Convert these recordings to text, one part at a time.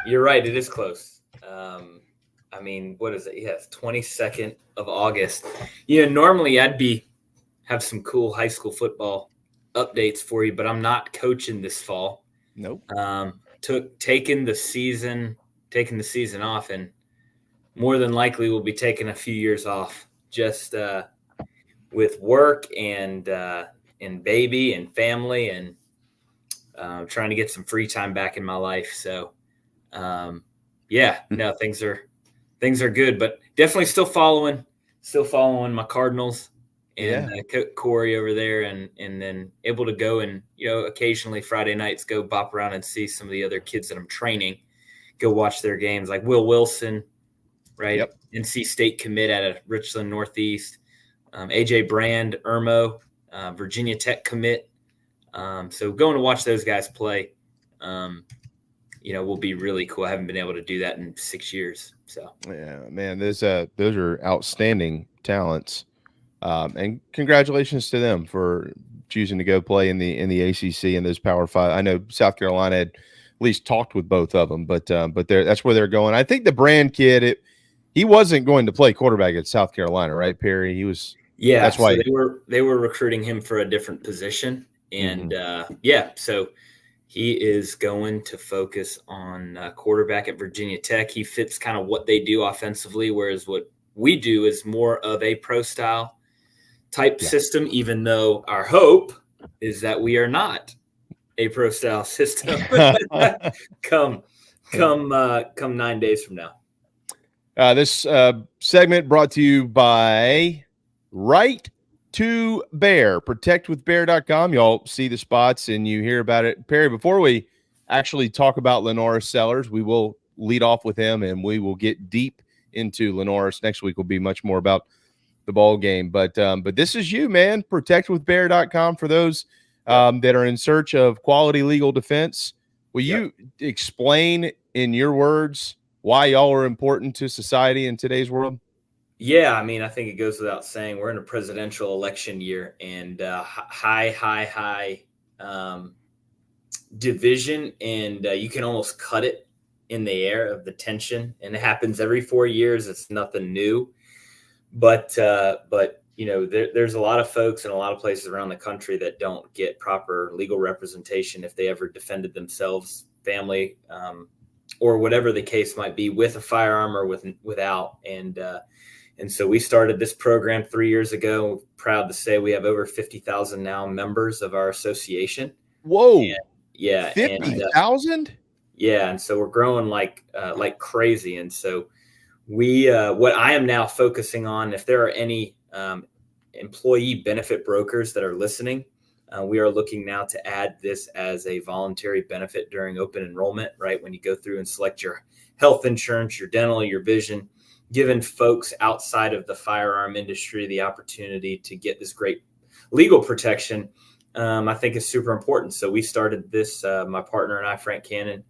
You're right. It is close. I mean, what is it? Yes, 22nd of August. Normally I'd have some cool high school football updates for you, but I'm not coaching this fall. Nope. Taking the season off, and more than likely we'll be taking a few years off just with work and baby and family and trying to get some free time back in my life. So no, things are good, but definitely still following my Cardinals and Corey over there, and then able to go and occasionally Friday nights go bop around and see some of the other kids that I'm training, go watch their games, like Will Wilson, right? Yep. NC State commit out of Richland Northeast, AJ Brand, Irmo, Virginia Tech commit. So going to watch those guys play, will be really cool. I haven't been able to do that in 6 years. So yeah, man, those are outstanding talents, and congratulations to them for choosing to go play in the ACC and those Power Five. I know South Carolina had at least talked with both of them, but that's where they're going. I think the Brand kid, he wasn't going to play quarterback at South Carolina, right, Perry? He was. Yeah, that's why they were recruiting him for a different position, and so he is going to focus on quarterback at Virginia Tech. He fits kind of what they do offensively, whereas what we do is more of a pro style type system, even though our hope is that we are not a pro style system come 9 days from now. This segment brought to you by Right to Bear, protectwithbear.com. Y'all see the spots and you hear about it. Perry, before we actually talk about Lenorris Sellers, we will lead off with him and we will get deep into Lenorris. Next week will be much more about the ball game. But this is you, man. Protectwithbear.com for those that are in search of quality legal defense. Will you explain in your words why y'all are important to society in today's world? Yeah, I mean, I think it goes without saying we're in a presidential election year, and high division, and you can almost cut it in the air of the tension, and it happens every 4 years. It's nothing new, but there's a lot of folks in a lot of places around the country that don't get proper legal representation if they ever defended themselves, family, or whatever the case might be, with a firearm or without. And so we started this program 3 years ago. We're proud to say we have over 50,000 now members of our association. Whoa. And, yeah. 50,000? And so we're growing like crazy. And so what I am now focusing on, if there are any employee benefit brokers that are listening, we are looking now to add this as a voluntary benefit during open enrollment, right? When you go through and select your health insurance, your dental, your vision, giving folks outside of the firearm industry the opportunity to get this great legal protection, I think is super important. So we started this, my partner and I, Frank Cannon,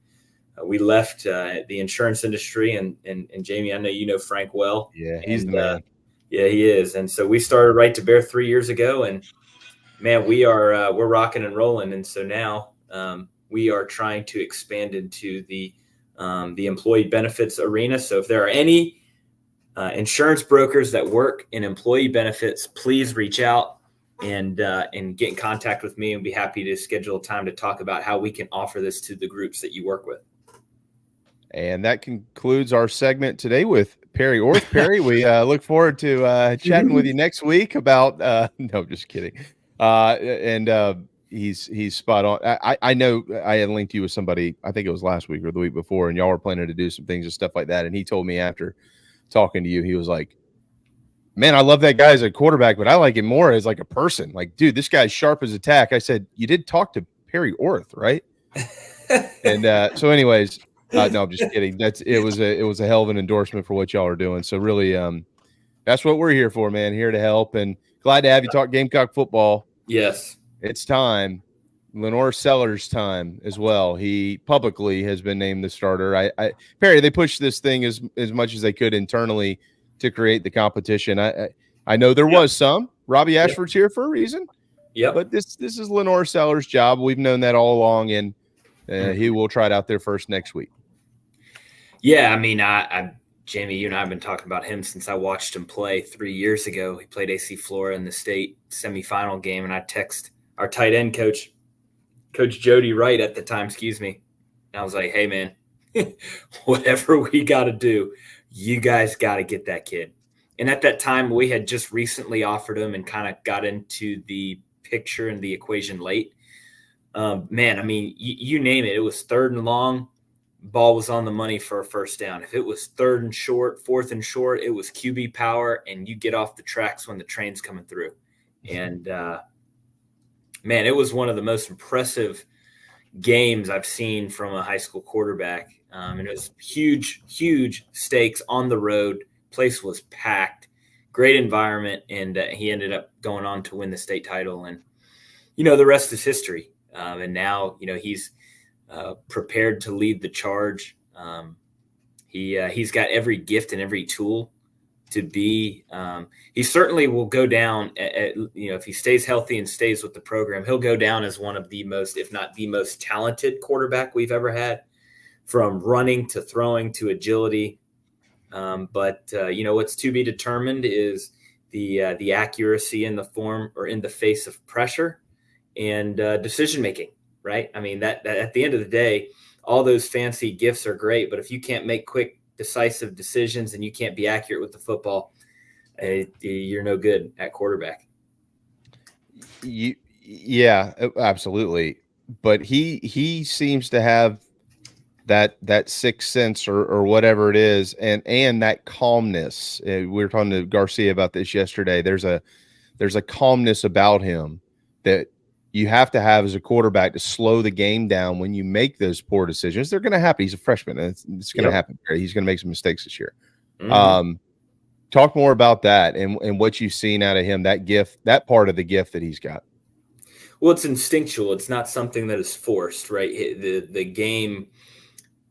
we left the insurance industry, and Jamie, I know you know Frank well. Yeah, he's the man. Yeah, he is. And so we started Right to Bear 3 years ago, and man, we're rocking and rolling. And so now we are trying to expand into the employee benefits arena. So if there are any insurance brokers that work in employee benefits, please reach out and get in contact with me, and be happy to schedule a time to talk about how we can offer this to the groups that you work with. And that concludes our segment today with Perry Orth. Perry, we look forward to chatting with you next week about no, just kidding. He's spot on. I know I had linked you with somebody, I think it was last week or the week before, and y'all were planning to do some things and stuff like that. And he told me after talking to you, he was like, man, I love that guy as a quarterback, but I like him more as like a person. Like, dude, this guy's sharp as a tack. I said, you did talk to Perry Orth, right? And so anyways, no, I'm just kidding. It was a hell of an endorsement for what y'all are doing. So really, that's what we're here for, man. Here to help, and glad to have you talk Gamecock football. Yes, it's time. Lenorris Sellers time as well. He publicly has been named the starter. Perry, they pushed this thing as much as they could internally to create the competition. I know there was some. Robbie Ashford's here for a reason. Yeah, but this is Lenorris Sellers' job. We've known that all along, and he will try it out there first next week. Yeah, I mean, Jamie, you and I have been talking about him since I watched him play 3 years ago. He played AC Flora in the state semifinal game, and I text our tight end coach, Coach Jody Wright at the time, excuse me. And I was like, hey, man, whatever we got to do, you guys got to get that kid. And at that time, we had just recently offered him and kind of got into the picture and the equation late. Man, I mean, you name it. It was third and long. Ball was on the money for a first down. If it was third and short, fourth and short, it was QB power, and you get off the tracks when the train's coming through. And man, it was one of the most impressive games I've seen from a high school quarterback. And it was huge, huge stakes on the road. Place was packed, great environment, and he ended up going on to win the state title. And the rest is history. And now he's prepared to lead the charge. He's got every gift and every tool to be. He certainly will go down. If he stays healthy and stays with the program, he'll go down as one of the most, if not the most talented quarterback we've ever had, from running to throwing to agility. But what's to be determined is the accuracy in the form or in the face of pressure and decision making. Right? I mean, that at the end of the day, all those fancy gifts are great, but if you can't make quick, decisive decisions and you can't be accurate with the football, you're no good at quarterback. Yeah, absolutely. But he seems to have that sixth sense or whatever it is, and that calmness. We were talking to Garcia about this yesterday. There's a calmness about him that you have to have as a quarterback to slow the game down when you make those poor decisions. They're going to happen. He's a freshman. And it's going to happen. He's going to make some mistakes this year. Mm-hmm. Talk more about that and what you've seen out of him, that gift, that part of the gift that he's got. Well, it's instinctual. It's not something that is forced, right? The game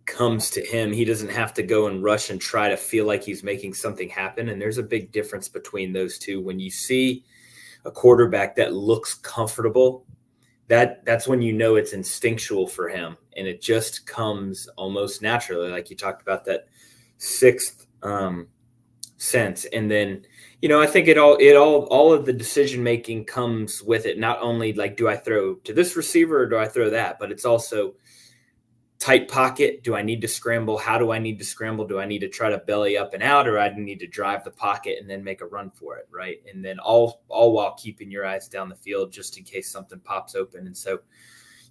comes to him. He doesn't have to go and rush and try to feel like he's making something happen. And there's a big difference between those two. When you see a quarterback that looks comfortable, that's when it's instinctual for him, and it just comes almost naturally, like you talked about, that sixth sense. And then I think all of the decision making comes with it. Not only like, do I throw to this receiver or do I throw that, but it's also tight pocket. Do I need to scramble? How do I need to scramble? Do I need to try to belly up and out, or I need to drive the pocket and then make a run for it, right? And then all while keeping your eyes down the field just in case something pops open. And so,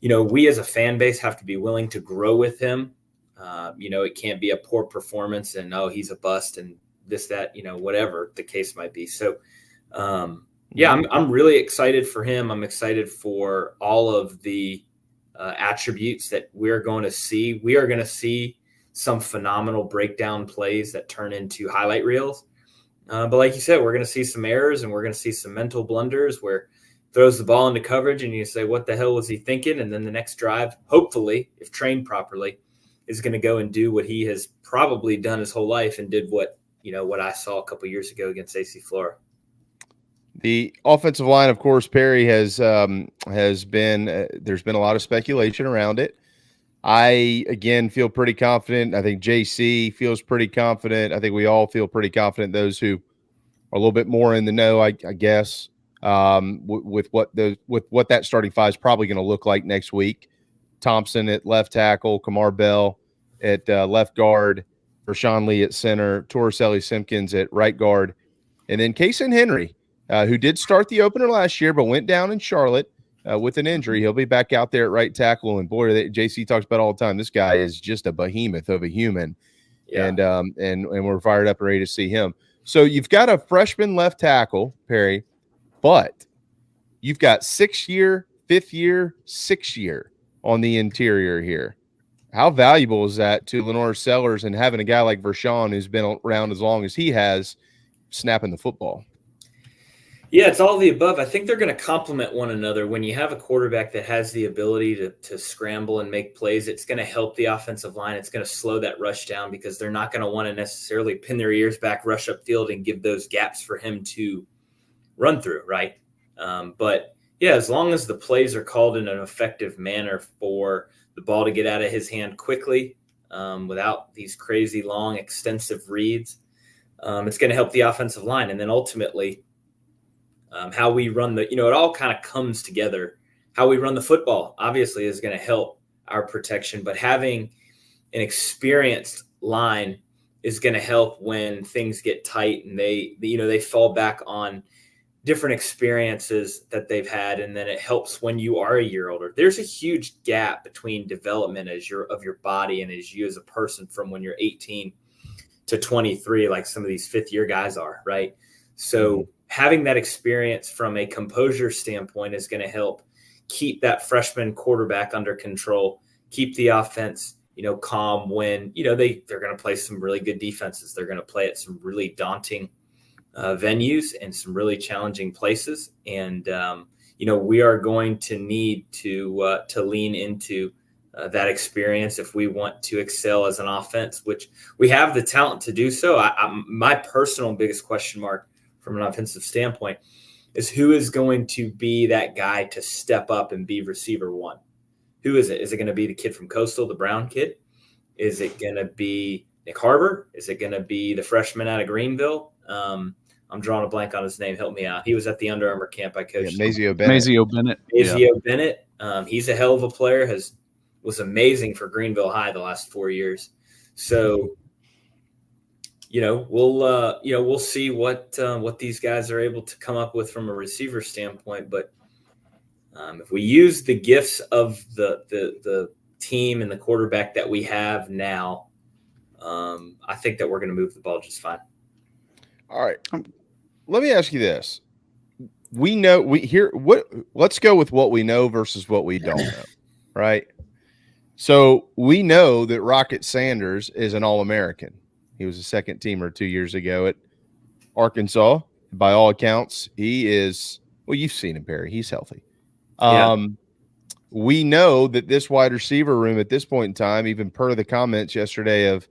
we as a fan base have to be willing to grow with him. It can't be a poor performance and, oh, he's a bust and this, that, whatever the case might be. So, I'm really excited for him. I'm excited for all of the attributes that we're going to see. We are going to see some phenomenal breakdown plays that turn into highlight reels. But like you said, we're going to see some errors and we're going to see some mental blunders where throws the ball into coverage and you say, what the hell was he thinking? And then the next drive, hopefully, if trained properly, is going to go and do what he has probably done his whole life and did what I saw a couple years ago against AC Flora. The offensive line, of course, Perry has been there's been a lot of speculation around it. I, again, feel pretty confident. I think JC feels pretty confident. I think we all feel pretty confident, those who are a little bit more in the know, I guess, with what that starting five is probably going to look like next week. Thompson at left tackle, Kamar Bell at left guard, Rashawn Lee at center, Torricelli Simpkins at right guard, and then Kason Henry, who did start the opener last year but went down in Charlotte with an injury. He'll be back out there at right tackle. And boy, JC talks about all the time, this guy is just a behemoth of a human. Yeah. And we're fired up and ready to see him. So you've got a freshman left tackle, Perry, but you've got 6-year, 5th year, 6-year on the interior here. How valuable is that to Lenorris Sellers and having a guy like Vershawn, who's been around as long as he has, snapping the football? Yeah, it's all of the above. I think they're going to complement one another. When you have a quarterback that has the ability to scramble and make plays, it's going to help the offensive line. It's going to slow that rush down because they're not going to want to necessarily pin their ears back, rush upfield, and give those gaps for him to run through, right? But, yeah, as long as the plays are called in an effective manner for the ball to get out of his hand quickly, without these crazy long, extensive reads. It's going to help the offensive line. And then ultimately, how we run it all kind of comes together. How we run the football, obviously, is going to help our protection, but having an experienced line is going to help when things get tight and they fall back on different experiences that they've had. And then it helps when you are a year older. There's a huge gap between development of your body and as you as a person from when you're 18 to 23, like some of these fifth year guys are, right? So having that experience from a composure standpoint is going to help keep that freshman quarterback under control, keep the offense, calm when, they're going to play some really good defenses. They're going to play at some really daunting venues and some really challenging places. And, we are going to need to lean into that experience if we want to excel as an offense, which we have the talent to do so. My personal biggest question mark from an offensive standpoint is who is going to be that guy to step up and be receiver one? Who is it? Is it going to be the kid from Coastal, the Brown kid? Is it going to be Nick Harbor? Is it going to be the freshman out of Greenville? I'm drawing a blank on his name. Help me out. He was at the Under Armour camp I coached. Mazio Bennett. Mazio Bennett. He's a hell of a player. Was amazing for Greenville High the last 4 years. So, we'll see what these guys are able to come up with from a receiver standpoint. But if we use the gifts of the team and the quarterback that we have now, I think that we're going to move the ball just fine. All right. Let me ask you this. Let's go with what we know versus what we don't know, right? So we know that Rocket Sanders is an All-American. He was a second teamer 2 years ago at Arkansas. By all accounts, he is, well, you've seen him, Perry. He's healthy. Yeah. We know that this wide receiver room at this point in time, even per the comments yesterday of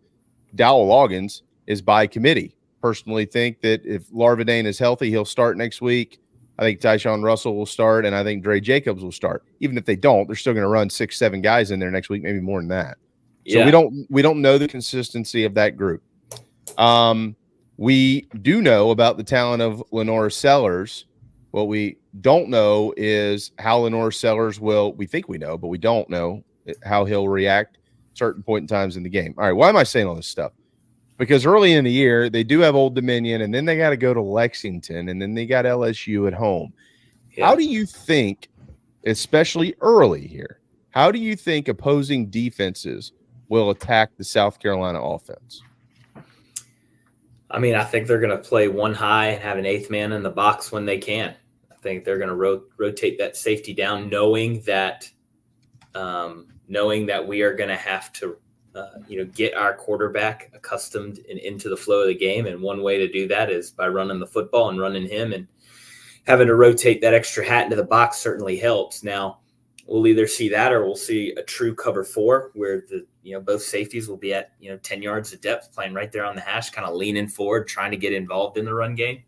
Dowell Loggins, is by committee. Personally think that if Larvadain is healthy, he'll start next week. I think Tyshawn Russell will start, and I think Dre Jacobs will start. Even if they don't, they're still going to run 6-7 guys in there next week, maybe more than that. So we don't know the consistency of that group. We do know about the talent of Lenorris Sellers. What we don't know is how Lenorris Sellers we think we know, but we don't know how he'll react at certain point in times in the game. All right, why am I saying all this stuff? Because early in the year, they do have Old Dominion, and then they got to go to Lexington, and then they got LSU at home. Yeah. How do you think, especially early here, how do you think opposing defenses will attack the South Carolina offense? I mean, I think they're going to play one high and have an eighth man in the box when they can. I think they're going to rotate that safety down, knowing that we are going to have to get our quarterback accustomed and into the flow of the game. And one way to do that is by running the football and running him, and having to rotate that extra hat into the box certainly helps. Now, we'll either see that or we'll see a true cover 4 where both safeties will be at 10 yards of depth, playing right there on the hash, kind of leaning forward, trying to get involved in the run game.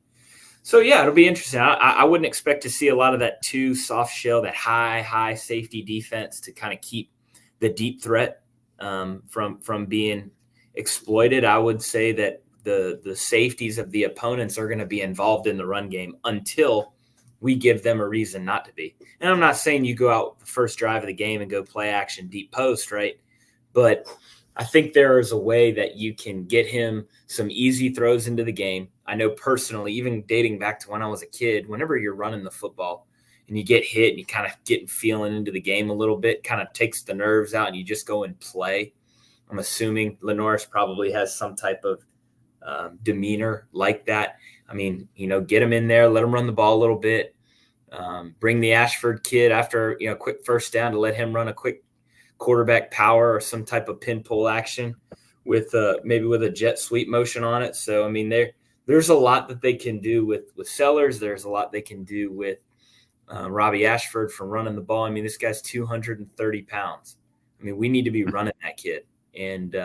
So yeah, it'll be interesting. I wouldn't expect to see a lot of that two soft shell, that high safety defense to kind of keep the deep threat from being exploited. I would say that the safeties of the opponents are going to be involved in the run game until we give them a reason not to be. And I'm not saying you go out the first drive of the game and go play action deep post, right? But I think there is a way that you can get him some easy throws into the game. I know personally, even dating back to when I was a kid, whenever you're running the football and you get hit and you kind of get feeling into the game a little bit, kind of takes the nerves out and you just go and play. I'm assuming Lenorris probably has some type of demeanor like that. I mean, get him in there, let him run the ball a little bit. Bring the Ashford kid after, quick first down to let him run a quick quarterback power or some type of pin pull action with maybe with a jet sweep motion on it. So, I mean, there's a lot that they can do with Sellers. There's a lot they can do with Robbie Ashford from running the ball. I mean, this guy's 230 pounds. I mean, we need to be running that kid. And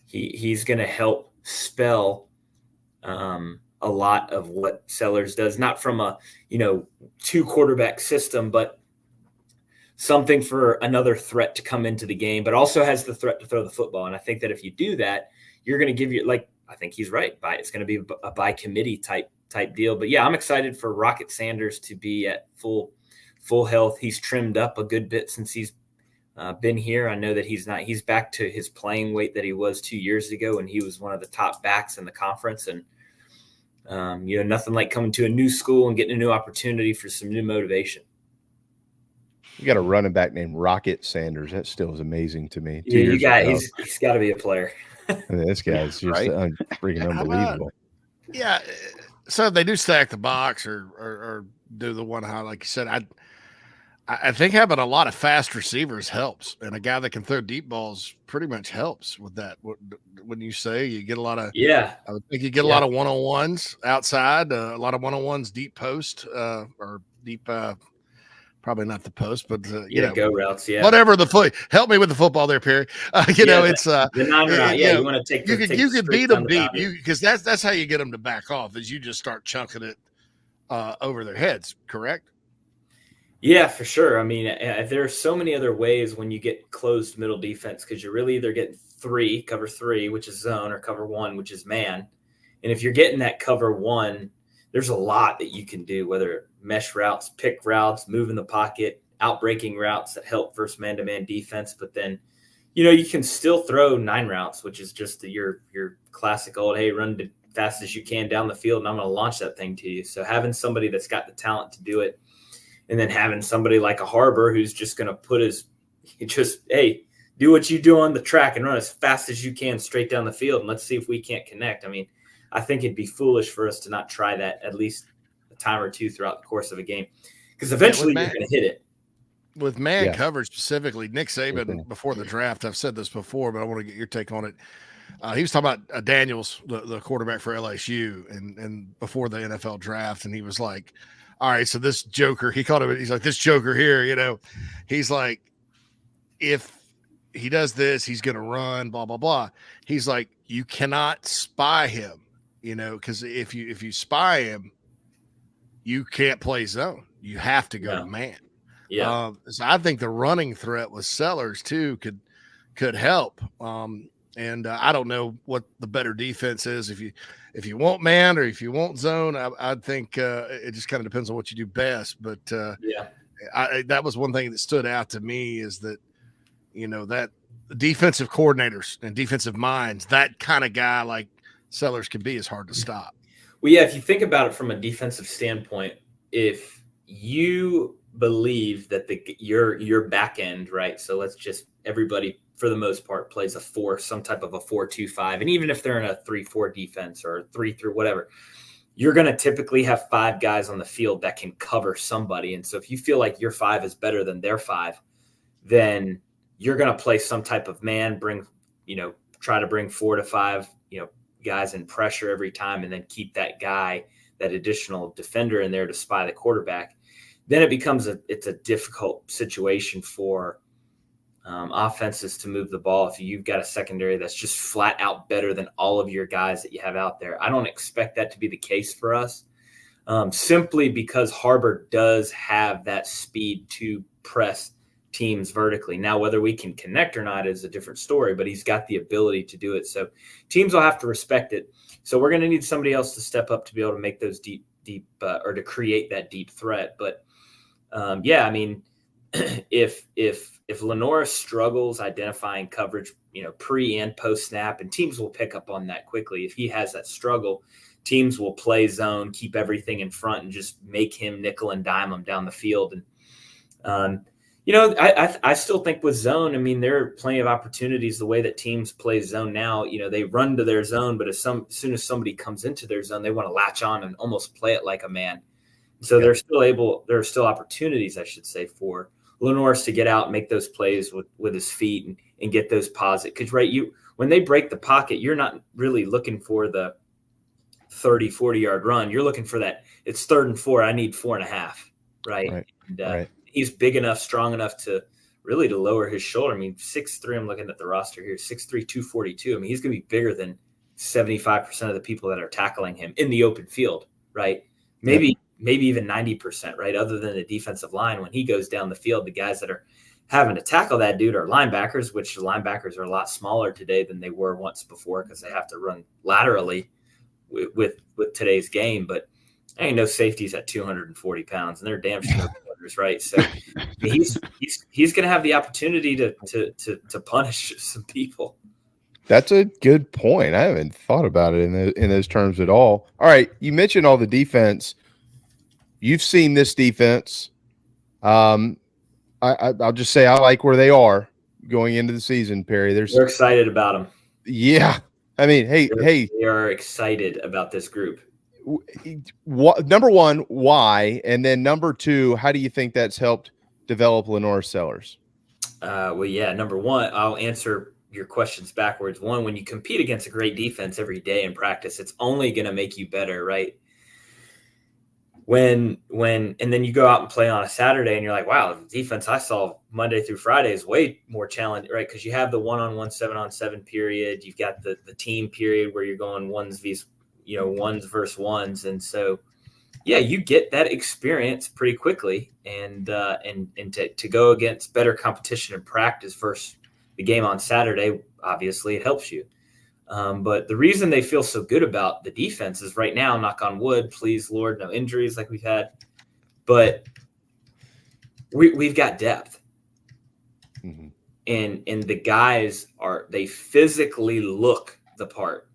he's going to help spell a lot of what Sellers does, not from a, 2 quarterback system, but something for another threat to come into the game, but also has the threat to throw the football. And I think that if you do that, you're going to give you, like, I think he's right. It's going to be a by committee type deal. But yeah, I'm excited for Rocket Sanders to be at full health. He's trimmed up a good bit since he's been here. I know that he's back to his playing weight that he was 2 years ago, and he was one of the top backs in the conference. And nothing like coming to a new school and getting a new opportunity for some new motivation. You got a running back named Rocket Sanders. That still is amazing to me. He's got to be a player. I mean, this guy's just freaking unbelievable. Yeah. So if they do stack the box or do the one high, like you said, I think having a lot of fast receivers helps, and a guy that can throw deep balls pretty much helps with that. When you say you get a lot of, I would think you get a lot of one-on-ones outside, a lot of one-on-ones deep post or deep, probably not the post, but go routes, whatever the foot. Help me with the football there, Perry. It's the 9 route. You want to take. You can beat them deep, because that's how you get them to back off. Is you just start chunking it over their heads. Correct. Yeah, for sure. I mean, there are so many other ways when you get closed middle defense, because you're really either getting cover three, which is zone, or cover one, which is man. And if you're getting that cover one, there's a lot that you can do, whether mesh routes, pick routes, move in the pocket, outbreaking routes that help versus man-to-man defense. But then, you can still throw 9 routes, which is just your classic old, hey, run as fast as you can down the field, and I'm going to launch that thing to you. So having somebody that's got the talent to do it, and then having somebody like a Harbor who's just going to put hey, do what you do on the track and run as fast as you can straight down the field, and let's see if we can't connect. I mean, I think it'd be foolish for us to not try that at least a time or two throughout the course of a game, because eventually you're going to hit it. With man coverage specifically, Nick Saban, before the draft, I've said this before, but I want to get your take on it. He was talking about Daniels, the quarterback for LSU, and before the NFL draft, and he was like, all right, so this joker, he's like, this joker here, he's like, if he does this, he's going to run, blah, blah, blah. He's like, you cannot spy him, because if you spy him, you can't play zone. You have to go to man. Yeah. So I think the running threat with Sellers too could help. And I don't know what the better defense is. If you want man or if you want zone, I think it just kind of depends on what you do best. But that was one thing that stood out to me, is that, that defensive coordinators and defensive minds, that kind of guy like Sellers can be, is hard to stop. Well, yeah, if you think about it from a defensive standpoint, if you believe that your back end, right? So let's just, everybody for the most part plays some type of a 4-2-5. And even if they're in a 3-4 defense or 3-3, whatever, you're going to typically have 5 guys on the field that can cover somebody. And so if you feel like your 5 is better than their 5, then you're going to play some type of man, try to bring 4 to 5, guys in pressure every time, and then keep that additional defender in there to spy the quarterback. Then it becomes it's a difficult situation for offenses to move the ball if you've got a secondary that's just flat out better than all of your guys that you have out there. I don't expect that to be the case for us, simply because Harbor does have that speed to press teams vertically. Now, whether we can connect or not is a different story, but he's got the ability to do it. So teams will have to respect it. So we're going to need somebody else to step up to be able to make those deep or to create that deep threat. But I mean, if Lenorris struggles identifying coverage, pre and post snap, and teams will pick up on that quickly. If he has that struggle, teams will play zone, keep everything in front, and just make him nickel and dime them down the field. And I still think with zone, I mean, there are plenty of opportunities. The way that teams play zone now, they run to their zone, but as soon as somebody comes into their zone, they want to latch on and almost play it like a man. So there are still opportunities, I should say, for Lenorris to get out and make those plays with his feet and get those posits. Because, when they break the pocket, you're not really looking for the 30, 40-yard run. You're looking for that. It's 3rd and 4. I need 4.5, right? And he's big enough, strong enough to lower his shoulder. I mean, 6'3", I'm looking at the roster here, 6'3", 242. I mean, he's going to be bigger than 75% of the people that are tackling him in the open field, right? Maybe maybe even 90%, right? Other than the defensive line, when he goes down the field, the guys that are having to tackle that dude are linebackers, which the linebackers are a lot smaller today than they were once before because they have to run laterally with today's game. But ain't no safeties at 240 pounds, and they're damn sure corners, right? So he's going to have the opportunity to punish some people. That's a good point. I haven't thought about it in those terms at all. All right, you mentioned all the defense. You've seen this defense. I'll just say I like where they are going into the season, Perry. We're excited about them. Yeah, I mean, hey, we are excited about this group. Number one, why? And then number two, how do you think that's helped develop Lenorris Sellers? Well, yeah, number one, I'll answer your questions backwards. One, when you compete against a great defense every day in practice, it's only going to make you better, right? And then you go out and play on a Saturday and you're like, wow, the defense I saw Monday through Friday is way more challenging, right? Because you have the 1-on-1, 7-on-7 period. You've got the team period where you're going ones versus ones. And so, yeah, you get that experience pretty quickly and to go against better competition in practice versus the game on Saturday, obviously it helps you. But the reason they feel so good about the defense is right now, knock on wood, please, Lord, no injuries like we've had. But we've got depth. Mm-hmm. And the guys they physically look the part.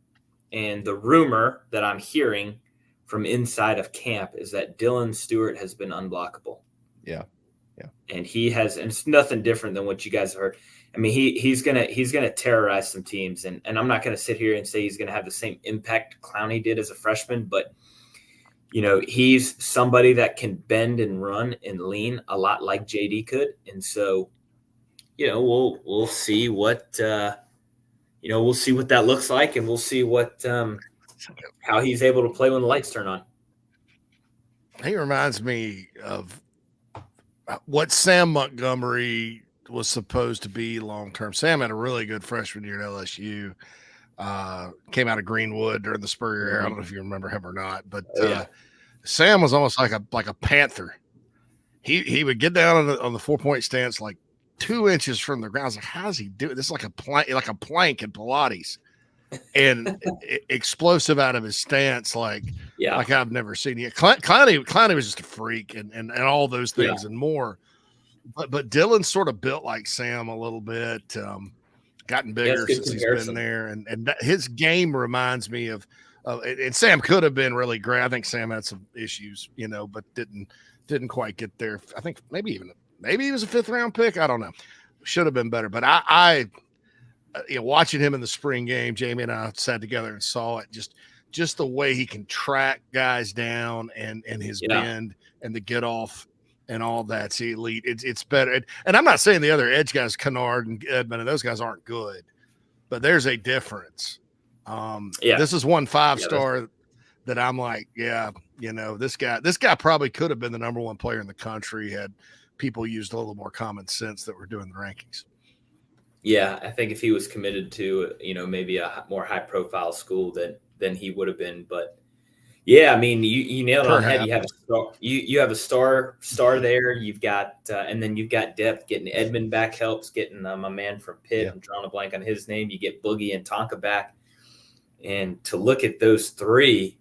And the rumor that I'm hearing from inside of camp is that Dylan Stewart has been unblockable. Yeah. And it's nothing different than what you guys have heard. I mean, he's gonna terrorize some teams, and I'm not gonna sit here and say he's gonna have the same impact Clowney did as a freshman, but he's somebody that can bend and run and lean a lot like JD could, and so we'll see what we'll see what that looks like, and we'll see what how he's able to play when the lights turn on. He reminds me of what Sam Montgomery was supposed to be long-term. Sam had a really good freshman year at LSU, came out of Greenwood during the Spurrier era. I don't know if you remember him or not, but Sam was almost like a panther. He would get down on the 4-point stance, like 2 inches from the ground. I was like, how does he do it? This is like a plank in Pilates, and explosive out of his stance. Like I've never seen it. Clowney was just a freak and all those things and more. But Dylan's sort of built like Sam a little bit, gotten bigger since he's been there. And his game reminds me of and Sam could have been really great. I think Sam had some issues, but didn't quite get there. I think maybe he was a 5th round pick. I don't know. Should have been better. But I watching him in the spring game, Jamie and I sat together and saw it. Just the way he can track guys down and his bend and the get off. And all that's elite. It's better. And I'm not saying the other edge guys, Kennard and Edmond, and those guys aren't good, but there's a difference. This is one 5-star that I'm like, this guy probably could have been the number 1 player in the country had people used a little more common sense that were doing the rankings. Yeah, I think if he was committed to, maybe a more high profile school than he would have been, but yeah, I mean, you nailed it on the head. You have a star. You have a star there. You've got, and then you've got depth. Getting Edmond back helps. Getting my man from Pitt. I'm drawing a blank on his name. You get Boogie and Tonka back, and to look at those 3,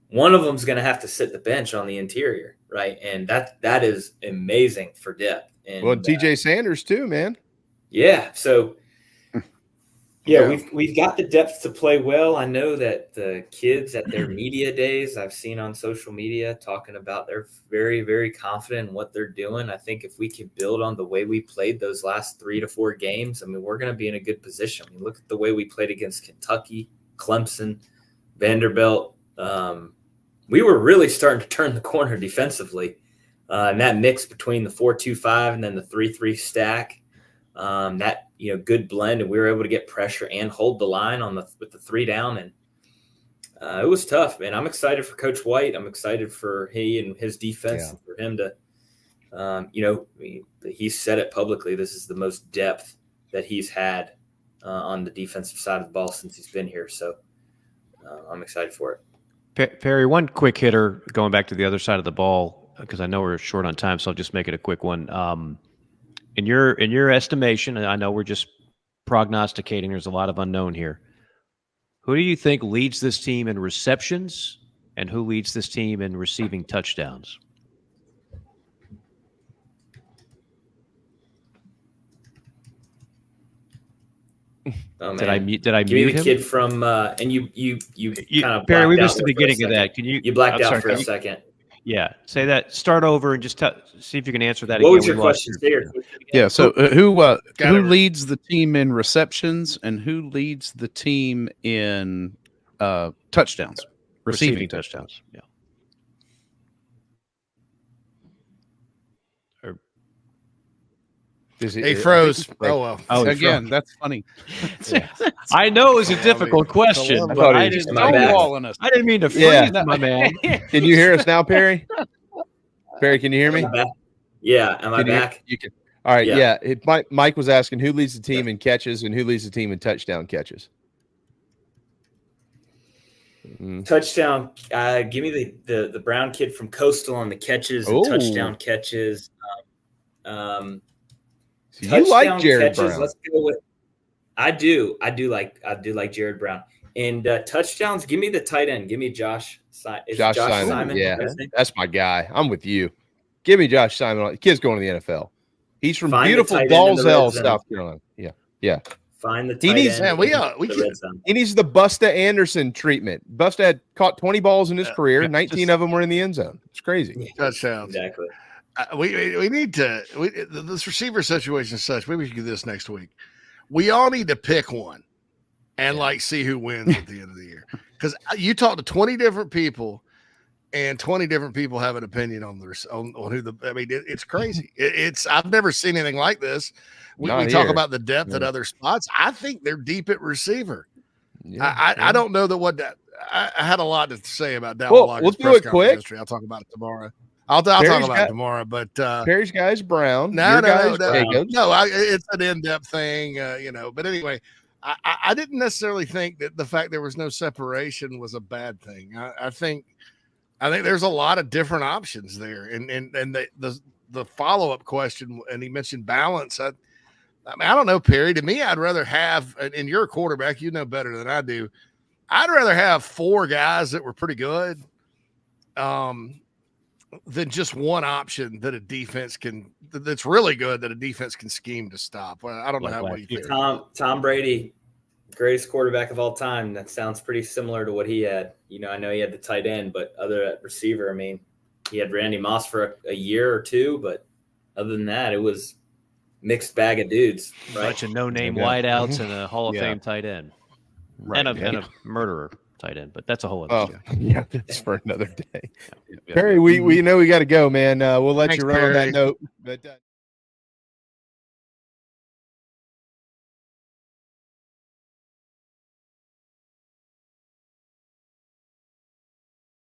one of them's going to have to sit the bench on the interior, right? And that is amazing for depth. And TJ Sanders too, man. Yeah, so. Yeah, we've got the depth to play well. I know that the kids at their media days I've seen on social media talking about they're very, very confident in what they're doing. I think if we can build on the way we played those last 3 to 4 games, I mean, we're going to be in a good position. I mean, look at the way we played against Kentucky, Clemson, Vanderbilt. We were really starting to turn the corner defensively. And that mix between the 4-2-5 and then the 3-3 stack, that good blend, and we were able to get pressure and hold the line with the 3 down, and it was tough, man. I'm excited for Coach White. I'm excited for he and his defense, and for him to, he said it publicly. This is the most depth that he's had on the defensive side of the ball since he's been here. So I'm excited for it. Perry, one quick hitter going back to the other side of the ball, because I know we're short on time, so I'll just make it a quick one. In your estimation, and I know we're just prognosticating, there's a lot of unknown here. Who do you think leads this team in receptions, and who leads this team in receiving touchdowns? Oh, man. Did I mute him? Give me the kid from and you kind of Perry, we blacked missed out the there for a beginning of that. Can you? You blacked out sorry, for a second. Yeah, say that. Start over and just see if you can answer that. What again. was your question? Yeah. So who leads the team in receptions and who leads the team in touchdowns, receiving touchdowns? Yeah. He froze. Again, that's funny. Yeah. I know it was a difficult question, but I didn't mean to freeze my man. Can you hear us now, Perry? Perry, can you hear me? Yeah. Am I back? You can. All right. Yeah. Mike was asking who leads the team in catches and who leads the team in touchdown catches. Touchdown. Give me the brown kid from Coastal on the catches and touchdown catches. So you like Jared Brown? Let's go with. I do like Jared Brown. And touchdowns. Give me the tight end. Give me Josh. Josh Simon. Yeah, that's my guy. I'm with you. Give me Josh Simon. The kid's going to the NFL. He's from beautiful Dalzell, South Carolina. Yeah. Find the tight end. He needs the Busta Anderson treatment. Busta had caught 20 balls in his career. 19 of them were in the end zone. It's crazy. Touchdowns. Exactly. We need to this receiver situation is such. Maybe we should do this next week. We all need to pick one and see who wins at the end of the year. Because you talk to 20 different people, and 20 different people have an opinion on who the. I mean, it's crazy. I've never seen anything like this. We talk about the depth at other spots. I think they're deep at receiver. I don't know that I had a lot to say about Dallas. Well, we'll do it quick. History. I'll talk about it tomorrow. I'll talk about it tomorrow, but Perry's guy's Brown. No, it's an in-depth thing, But anyway, I didn't necessarily think that the fact there was no separation was a bad thing. I think there's a lot of different options there, and the follow-up question, and he mentioned balance. I don't know, Perry. To me, I'd rather have, and you're a quarterback, you know better than I do. I'd rather have 4 guys that were pretty good. Than just one option that a defense that's really good that a defense can scheme to stop. I don't know what you think. Tom Brady, greatest quarterback of all time. That sounds pretty similar to what he had. I know he had the tight end, but other at receiver, I mean, he had Randy Moss for a year or two, but other than that, it was mixed bag of dudes. Right? A bunch of no-name wideouts and a Hall of Fame tight end, and a murderer tight end, but that's a whole other story. Yeah, that's for another day. Perry, we know we got to go, man. We'll let you run on that note. But